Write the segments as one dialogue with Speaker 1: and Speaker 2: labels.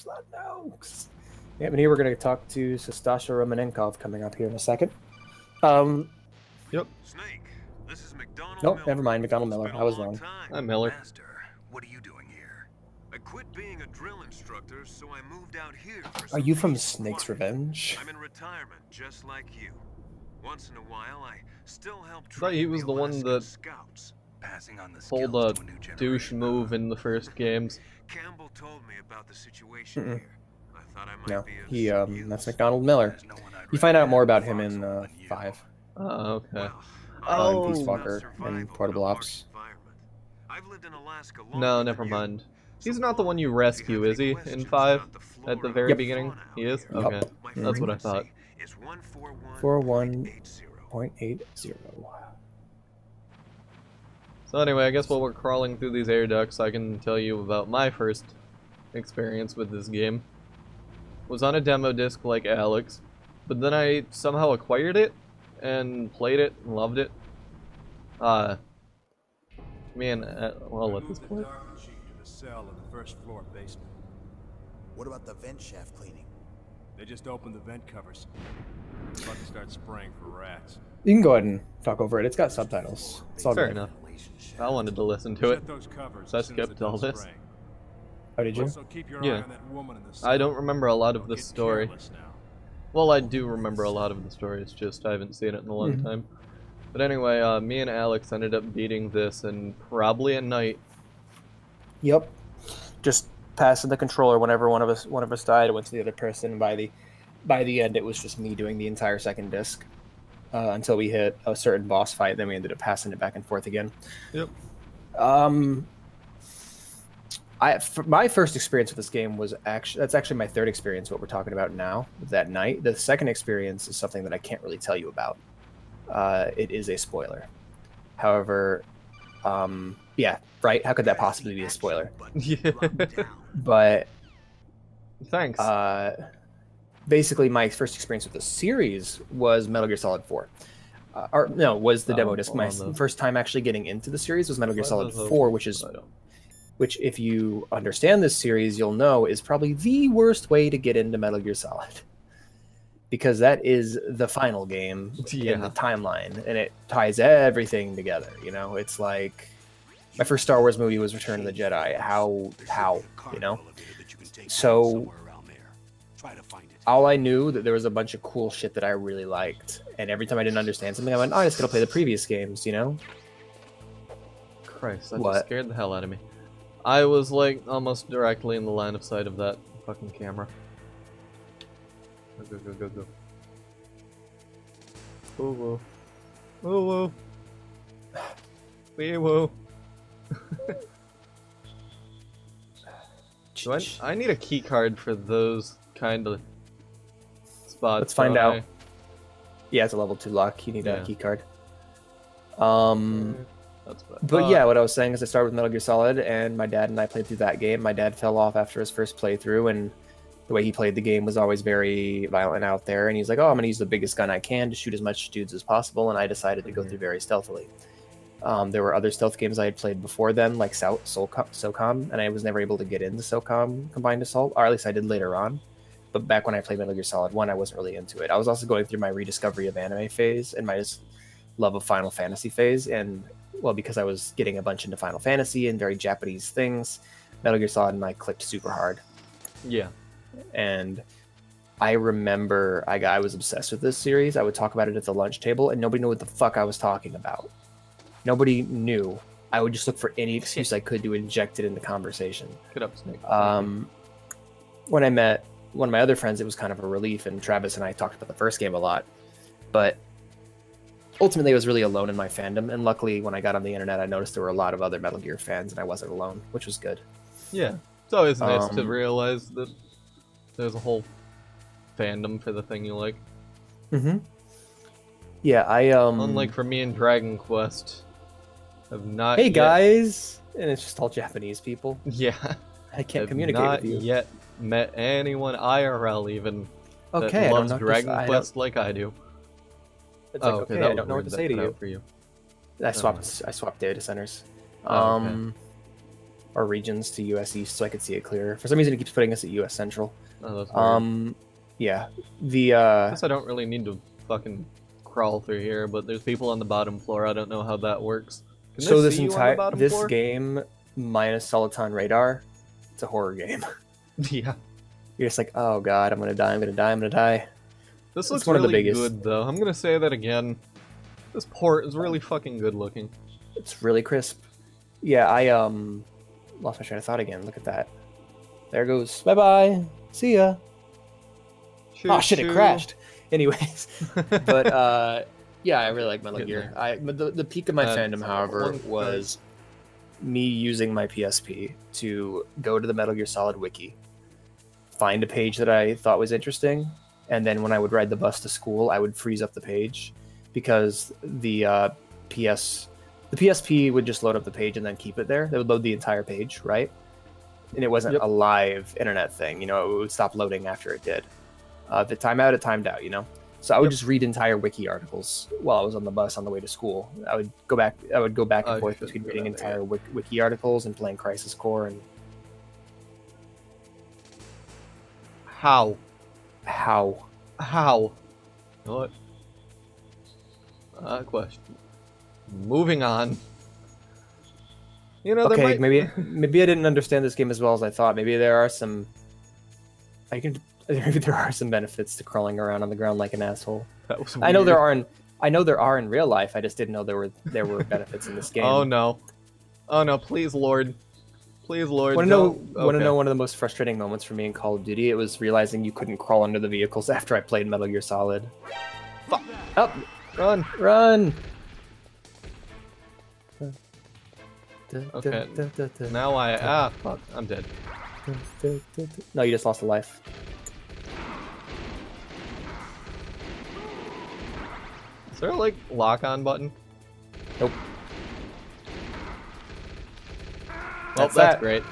Speaker 1: No. Yeah, and here we're going to talk to Stasha Romanenkov coming up here in a second.
Speaker 2: Yep.
Speaker 3: Snake, this is McDonald
Speaker 1: Nope,
Speaker 3: Miller.
Speaker 1: never mind, McDonald Miller.
Speaker 3: It's been
Speaker 1: I
Speaker 3: a
Speaker 1: was
Speaker 3: long
Speaker 1: wrong.
Speaker 3: time.
Speaker 2: I'm Miller.
Speaker 3: Master, what are you doing here? I quit being a drill instructor, so I moved out here for
Speaker 1: Are you
Speaker 3: some
Speaker 1: from
Speaker 3: peace and
Speaker 1: Snake's
Speaker 3: quiet.
Speaker 1: Revenge?
Speaker 3: I'm in retirement, just like you. Once in a while, I still help
Speaker 2: I thought he
Speaker 3: train
Speaker 2: was the one
Speaker 3: Alaskan
Speaker 2: that
Speaker 3: scouts, passing on the
Speaker 2: pulled
Speaker 3: skills
Speaker 2: a
Speaker 3: to a new
Speaker 2: douche
Speaker 3: generation.
Speaker 2: move in the first games.
Speaker 3: Campbell told me about the situation here. I thought I might
Speaker 1: No,
Speaker 3: be of
Speaker 1: he,
Speaker 3: use.
Speaker 1: that's McDonald Miller.
Speaker 3: There's no one I'd
Speaker 1: You find
Speaker 3: rather
Speaker 1: out more
Speaker 3: have
Speaker 1: about him in
Speaker 3: foxhole than you.
Speaker 1: 5.
Speaker 2: Oh, okay.
Speaker 3: Well,
Speaker 2: Oh.
Speaker 1: In Peace
Speaker 3: about
Speaker 1: Walker
Speaker 3: survival
Speaker 1: and
Speaker 3: in
Speaker 1: Portable
Speaker 3: a
Speaker 1: Ops.
Speaker 3: harsh environment. I've lived in Alaska longer
Speaker 2: No,
Speaker 3: than
Speaker 2: never
Speaker 3: you.
Speaker 2: mind.
Speaker 3: So
Speaker 2: He's not the
Speaker 3: come
Speaker 2: one
Speaker 3: on,
Speaker 2: you
Speaker 3: if you
Speaker 2: rescue,
Speaker 3: have
Speaker 2: is he?
Speaker 3: any
Speaker 2: In
Speaker 3: questions
Speaker 2: 5?
Speaker 3: about the flora
Speaker 2: At the
Speaker 3: and
Speaker 2: very
Speaker 1: Yep.
Speaker 2: beginning?
Speaker 3: fauna
Speaker 2: He is?
Speaker 3: out here,
Speaker 2: Okay.
Speaker 3: my
Speaker 2: That's what I thought.
Speaker 3: frequency is
Speaker 1: 411.80.
Speaker 3: 141.80.
Speaker 2: So anyway, I guess while we're crawling through these air ducts, I can tell you about my first experience with this game. Was on a demo disc like Alex, but then I somehow acquired it and played it and loved it. Man, I'll let this play.
Speaker 4: Cell in the first floor basement.
Speaker 5: What about the vent shaft cleaning?
Speaker 4: They just opened the vent covers. About to start spraying for rats.
Speaker 1: You can go ahead and talk over it. It's got subtitles. It's all
Speaker 2: Fair
Speaker 1: good.
Speaker 2: enough. I wanted to listen to it.
Speaker 4: Shut those covers
Speaker 2: So I
Speaker 4: as soon as
Speaker 2: skipped
Speaker 4: they're
Speaker 2: all
Speaker 4: done
Speaker 2: this.
Speaker 4: spraying.
Speaker 1: Oh, did you?
Speaker 4: Also, keep your
Speaker 2: Yeah.
Speaker 4: eye on that woman in the cell.
Speaker 2: I don't remember a lot of
Speaker 4: Don't
Speaker 2: the
Speaker 4: get
Speaker 2: story.
Speaker 4: careless now.
Speaker 2: Well, I do remember a lot of the story, it's just I haven't seen it in a long
Speaker 1: Mhm.
Speaker 2: time. But anyway, me and Alex ended up beating this in probably a night.
Speaker 1: Yep. Just passing the controller whenever one of us died. It went to the other person. By the end, it was just me doing the entire second disc until we hit a certain boss fight. Then we ended up passing it back and forth again.
Speaker 2: Yep.
Speaker 1: My first experience with this game was that's actually my third experience. What we're talking about now, that night. The second experience is something that I can't really tell you about. It is a spoiler. However, yeah, right. How could that possibly be a spoiler?
Speaker 2: Yeah.
Speaker 1: But
Speaker 2: Thanks.
Speaker 1: basically, my first experience with the series was Metal Gear Solid 4. Or no, was the demo disc. My first time actually getting into the series was Metal Gear Solid 4, which, if you understand this series, you'll know is probably the worst way to get into Metal Gear Solid. Because that is the final game in the timeline, and it ties everything together. You know, it's like my first Star Wars movie was Return of the Jedi. How, you know? So all I knew that there was a bunch of cool shit that I really liked, and every time I didn't understand something, I went, "Oh, I just gotta play the previous games," you know?
Speaker 2: Christ, that
Speaker 1: What?
Speaker 2: just scared the hell out of me. I was like almost directly in the line of sight of that fucking camera. Go, go, go, go, go. Woo woo. Woo woo. Wee woo. Do I need a key card for those kind of spots.
Speaker 1: Let's find
Speaker 2: don't
Speaker 1: out. Yeah, it's a level 2 lock. You need a
Speaker 2: Yeah.
Speaker 1: key card.
Speaker 2: That's what I
Speaker 1: But
Speaker 2: thought.
Speaker 1: yeah, what I was saying is I started with Metal Gear Solid, and my dad and I played through that game. My dad fell off after his first playthrough, and the way he played the game was always very violent out there. And he's like, "Oh, I'm going to use the biggest gun I can to shoot as much dudes as possible." And I decided to go through very stealthily. There were other stealth games I had played before then, like SOCOM, and I was never able to get into SOCOM Combined Assault, or at least I did later on. But back when I played Metal Gear Solid 1, I wasn't really into it. I was also going through my rediscovery of anime phase and my just love of Final Fantasy phase. And, well, because I was getting a bunch into Final Fantasy and very Japanese things, Metal Gear Solid and I clicked super hard.
Speaker 2: Yeah.
Speaker 1: And I remember I was obsessed with this series. I would talk about it at the lunch table, and nobody knew what the fuck I was talking about. Nobody knew. I would just look for any excuse I could to inject it into conversation.
Speaker 2: Get up, Snake.
Speaker 1: When I met one of my other friends, it was kind of a relief, and Travis and I talked about the first game a lot. But ultimately, I was really alone in my fandom, and luckily, when I got on the internet, I noticed there were a lot of other Metal Gear fans, and I wasn't alone, which was good.
Speaker 2: Yeah. It's always nice to realize that there's a whole fandom for the thing you like.
Speaker 1: Mm-hmm. Yeah,
Speaker 2: Unlike for me in Dragon Quest, I've not
Speaker 1: Hey
Speaker 2: yet...
Speaker 1: guys! And it's just all Japanese people.
Speaker 2: Yeah.
Speaker 1: I can't
Speaker 2: I've
Speaker 1: communicate
Speaker 2: not
Speaker 1: with you.
Speaker 2: yet met anyone IRL even
Speaker 1: Okay,
Speaker 2: that
Speaker 1: I
Speaker 2: loves
Speaker 1: don't know
Speaker 2: Dragon Quest like I do.
Speaker 1: It's like, okay, I don't know what to say to you.
Speaker 2: For you.
Speaker 1: I swapped data centers.
Speaker 2: Oh, okay.
Speaker 1: or regions to US East so I could see it clearer. For some reason, it keeps putting us at US Central.
Speaker 2: Oh, that's weird.
Speaker 1: Yeah. The
Speaker 2: I guess I don't really need to fucking crawl through here, but there's people on the bottom floor. I don't know how that works. Can
Speaker 1: so
Speaker 2: they
Speaker 1: this
Speaker 2: see you on the bottom
Speaker 1: this
Speaker 2: floor?
Speaker 1: game minus Soliton radar, it's a horror game.
Speaker 2: Yeah.
Speaker 1: You're just like, oh god, I'm gonna die, I'm gonna die, I'm gonna die.
Speaker 2: This looks
Speaker 1: one of the
Speaker 2: really
Speaker 1: biggest.
Speaker 2: good, though. I'm gonna say that again. This port is really fucking good looking.
Speaker 1: It's really crisp. Yeah, I lost my train of thought again. Look at that. There goes. Bye bye. See ya. Oh shit! It crashed. Anyways, but yeah, I really like Metal Gear. But the peak of my fandom, however, was me using my PSP to go to the Metal Gear Solid wiki, find a page that I thought was interesting, and then when I would ride the bus to school, I would freeze up the page because the PSP would just load up the page and then keep it there. It would load the entire page, right? And it wasn't a live internet thing, you know. It would stop loading after it did. If it timed out, it timed out, you know. So I would just read entire wiki articles while I was on the bus on the way to school. I would go back and forth between reading entire wiki articles and playing Crisis Core. And
Speaker 2: how? What? Question. Moving on. You know,
Speaker 1: okay, maybe I didn't understand this game as well as I thought. Maybe there are some. Maybe there are some benefits to crawling around on the ground like an asshole.
Speaker 2: That was weird.
Speaker 1: I know there are in real life. I just didn't know there were benefits in this game.
Speaker 2: Oh no! Oh no! Please, Lord! Please, Lord!
Speaker 1: Want to know one of the most frustrating moments for me in Call of Duty? It was realizing you couldn't crawl under the vehicles after I played Metal Gear Solid.
Speaker 2: Fuck!
Speaker 1: Up!
Speaker 2: Run!
Speaker 1: Run!
Speaker 2: Okay. Now fuck! I'm dead.
Speaker 1: No, you just lost a life.
Speaker 2: Is there like lock-on button?
Speaker 1: Nope.
Speaker 2: Well, that's great.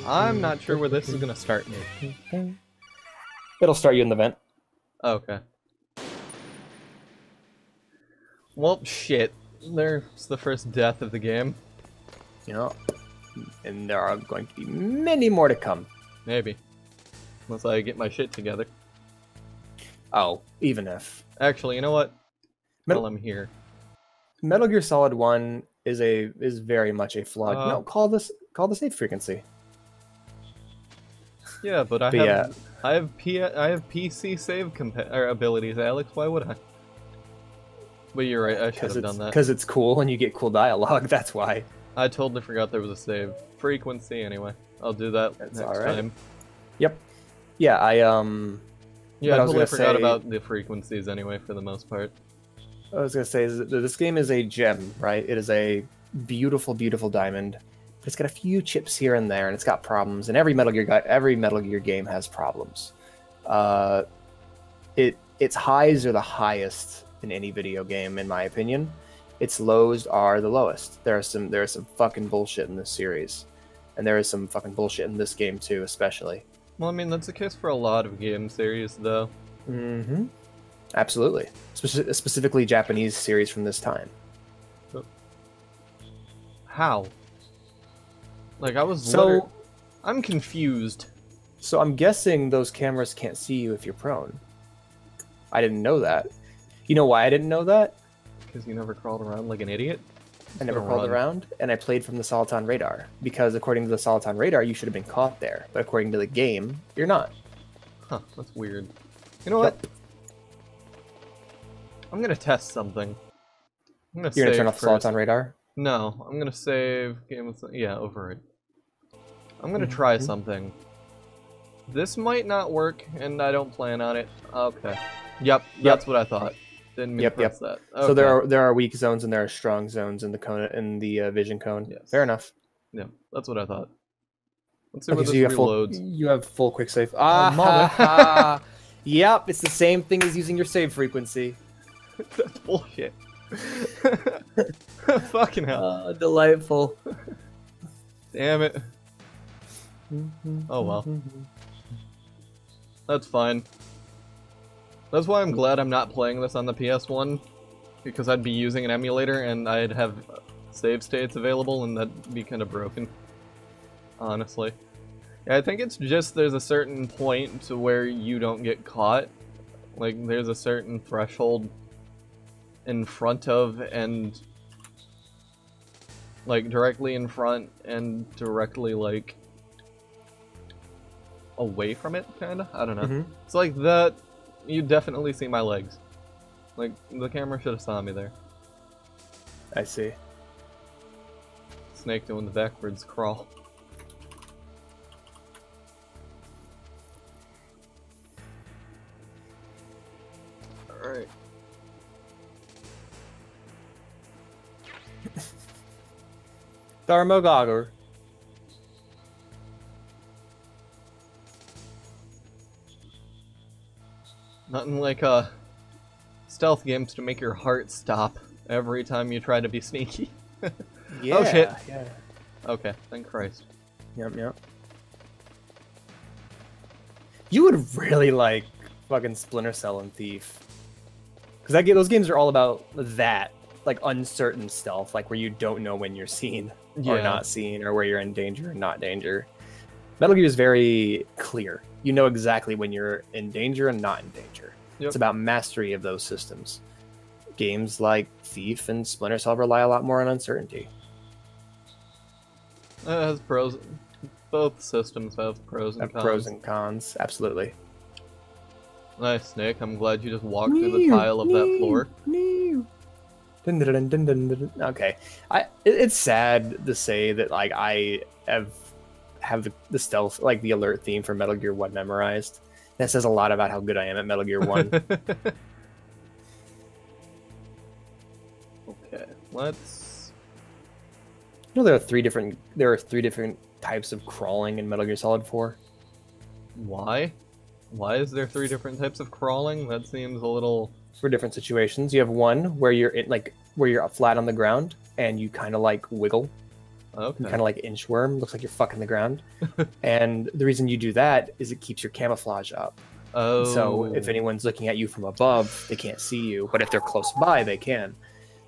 Speaker 2: I'm not sure where this is gonna start me.
Speaker 1: It'll start you in the vent.
Speaker 2: Okay. Well, shit. There's the first death of the game.
Speaker 1: You know, and there are going to be many more to come.
Speaker 2: Maybe. Once I get my shit together.
Speaker 1: Oh, even if.
Speaker 2: Actually, you know what? While I'm here.
Speaker 1: Metal Gear Solid 1 is very much a flawed. No, call the save frequency.
Speaker 2: Yeah, but I have PC save abilities, Alex. Why would I? But you're right. I should have done that.
Speaker 1: Because it's cool and you get cool dialogue. That's why.
Speaker 2: I totally forgot there was a save frequency. Anyway, I'll do that next time.
Speaker 1: Yep. Yeah,
Speaker 2: Yeah, I totally forgot about the frequencies anyway, for the most part.
Speaker 1: I was gonna say this game is a gem, right? It is a beautiful, beautiful diamond. But it's got a few chips here and there, and it's got problems. And every Metal Gear game has problems. Its highs are the highest in any video game, in my opinion. Its lows are the lowest. There is some fucking bullshit in this series, and there is some fucking bullshit in this game too, especially.
Speaker 2: Well, I mean, that's the case for a lot of game series, though.
Speaker 1: Mm-hmm. Absolutely. Specifically Japanese series from this time.
Speaker 2: How? Like, I'm confused.
Speaker 1: So I'm guessing those cameras can't see you if you're prone. I didn't know that. You know why I didn't know that?
Speaker 2: Because you never crawled around like an idiot?
Speaker 1: I never crawled around, and I played from the Soliton radar. Because according to the Soliton radar, you should have been caught there. But according to the game, you're not.
Speaker 2: Huh, that's weird. You know what? I'm gonna test something.
Speaker 1: You're gonna turn off the Soliton radar?
Speaker 2: No, I'm gonna save game with... Yeah, override. I'm gonna try something. This might not work, and I don't plan on it. Okay. Yep, that's what I thought. Didn't mean to press that. Okay.
Speaker 1: So there are weak zones and there are strong zones in the cone, in the vision cone.
Speaker 2: Yes.
Speaker 1: Fair enough.
Speaker 2: Yeah, that's what I thought. Let's see
Speaker 1: Okay,
Speaker 2: where
Speaker 1: so
Speaker 2: this reloads.
Speaker 1: You have full quick save. Yep, it's the same thing as using your save frequency.
Speaker 2: That's bullshit. Fucking hell.
Speaker 1: Delightful.
Speaker 2: Damn it. Oh well. That's fine. That's why I'm glad I'm not playing this on the PS1, because I'd be using an emulator and I'd have save states available, and that'd be kind of broken. Honestly. Yeah, I think it's just there's a certain point to where you don't get caught. Like, there's a certain threshold in front of and like directly in front and directly like away from it, kinda? I don't know. It's like that, you definitely see my legs. Like, the camera should have saw me there.
Speaker 1: I see.
Speaker 2: Snake doing the backwards crawl. Alright.
Speaker 1: Thermogogger.
Speaker 2: Nothing like stealth games to make your heart stop every time you try to be sneaky.
Speaker 1: Yeah,
Speaker 2: oh shit.
Speaker 1: Yeah.
Speaker 2: Okay, thank Christ.
Speaker 1: Yep, yep. You would really like fucking Splinter Cell and Thief. Because those games are all about that, like, uncertain stealth, like where you don't know when you're seen or not seen, or where you're in danger or not danger. Metal Gear is very clear. You know exactly when you're in danger and not in danger. Yep. It's about mastery of those systems. Games like Thief and Splinter Cell rely a lot more on uncertainty.
Speaker 2: It has pros. Both systems have pros and cons.
Speaker 1: Pros and cons, absolutely.
Speaker 2: Nice, Snake. I'm glad you just walked through the tile of that floor.
Speaker 1: Dun, dun, dun, dun, dun, dun. Okay, it's sad to say that like I have the stealth, like the alert theme for Metal Gear 1 memorized. That says a lot about how good I am at Metal Gear 1.
Speaker 2: Okay, let's.
Speaker 1: You know there are three different types of crawling in Metal Gear Solid 4.
Speaker 2: Why? Why is there 3 different types of crawling? That seems a little.
Speaker 1: For different situations, you have one where you're where you're flat on the ground and you kind of like wiggle.
Speaker 2: Okay.
Speaker 1: Kind of like inchworm, looks like you're fucking the ground. And the reason you do that is it keeps your camouflage up.
Speaker 2: Oh.
Speaker 1: So if anyone's looking at you from above, they can't see you, but if they're close by, they can.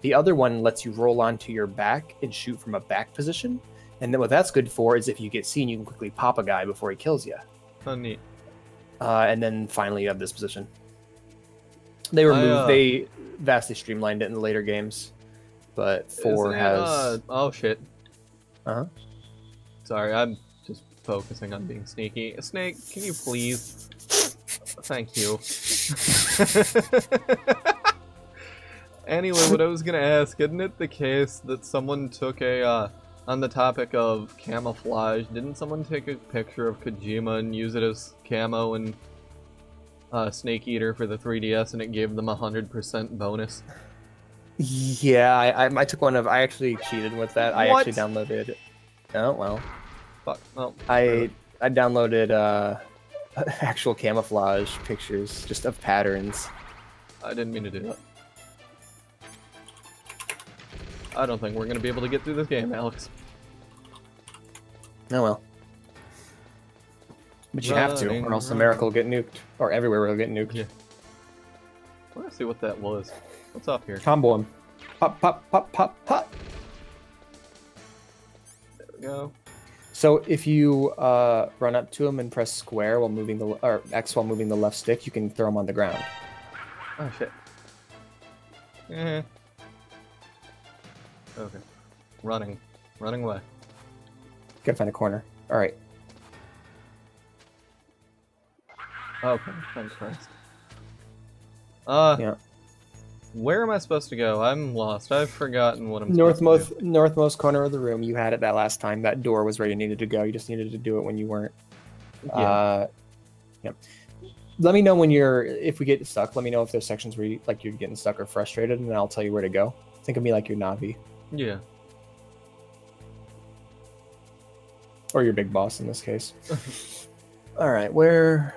Speaker 1: The other one lets you roll onto your back and shoot from a back position. And then what that's good for is if you get seen, you can quickly pop a guy before he kills you.
Speaker 2: Oh, neat.
Speaker 1: And then finally you have this position. They vastly streamlined it in the later games, but 4 has.
Speaker 2: Oh shit.
Speaker 1: Uh-huh.
Speaker 2: Sorry, I'm just focusing on being sneaky. Snake, can you please? Thank you. Anyway, what I was gonna ask, isn't it the case that someone took a, on the topic of camouflage, didn't someone take a picture of Kojima and use it as camo and Snake Eater for the 3DS and it gave them 100% bonus?
Speaker 1: Yeah, I took one of. I actually cheated with that.
Speaker 2: What?
Speaker 1: I actually downloaded. Oh well.
Speaker 2: Fuck. Oh.
Speaker 1: I downloaded actual camouflage pictures just of patterns.
Speaker 2: I didn't mean to do that. I don't think we're gonna be able to get through this game, Alex.
Speaker 1: Oh well. But you have to, or else America will get nuked, or everywhere will get nuked.
Speaker 2: Yeah. I want to see what that was. What's up here?
Speaker 1: Combo him. Pop, pop, pop, pop, pop.
Speaker 2: There we go.
Speaker 1: So if you run up to him and press square while moving or X while moving the left stick, you can throw him on the ground.
Speaker 2: Oh shit. Eh. Okay. Running away.
Speaker 1: Gotta find a corner. All right.
Speaker 2: Okay, thank Christ.
Speaker 1: Yeah.
Speaker 2: Where am I supposed to go? I'm lost. I've forgotten what I'm
Speaker 1: Northmost corner of the room. You had it that last time. That door was where you needed to go. You just needed to do it when you weren't.
Speaker 2: Yeah.
Speaker 1: Yeah. Let me know if we get stuck. Let me know if there's sections where you're getting stuck or frustrated, and I'll tell you where to go. Think of me like your Navi.
Speaker 2: Yeah.
Speaker 1: Or your big boss in this case. All right, where?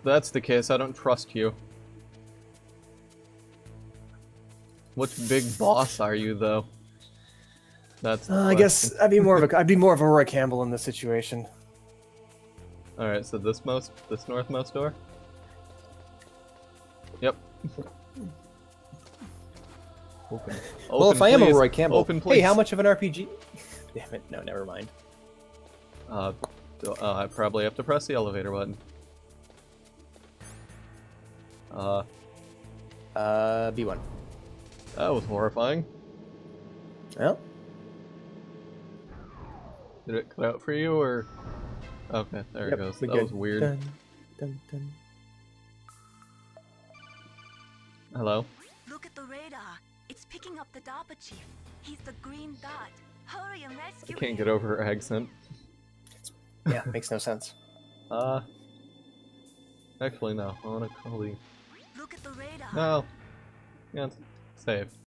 Speaker 2: That's the case. I don't trust you. Which big boss are you, though? That's.
Speaker 1: I guess I'd be more of a Roy Campbell in this situation.
Speaker 2: All right, so this northmost door. Yep. Open.
Speaker 1: Well, if I am a Roy Campbell,
Speaker 2: Open, please.
Speaker 1: hey, how much of an RPG? Damn it! No, never mind.
Speaker 2: I probably have to press the elevator button.
Speaker 1: B1.
Speaker 2: That was horrifying.
Speaker 1: Well,
Speaker 2: Did it cut out for you, or? Okay, there it goes. That was weird.
Speaker 1: Dun, dun, dun.
Speaker 2: Hello?
Speaker 6: Look at the radar. It's picking up the DARPA chief. He's the green dot. Hurry and rescue
Speaker 2: Can't
Speaker 6: him.
Speaker 2: get over her accent.
Speaker 1: Yeah, makes no sense.
Speaker 2: Actually no. I wanna call the...
Speaker 6: Look at the radar.
Speaker 2: No. Can't save.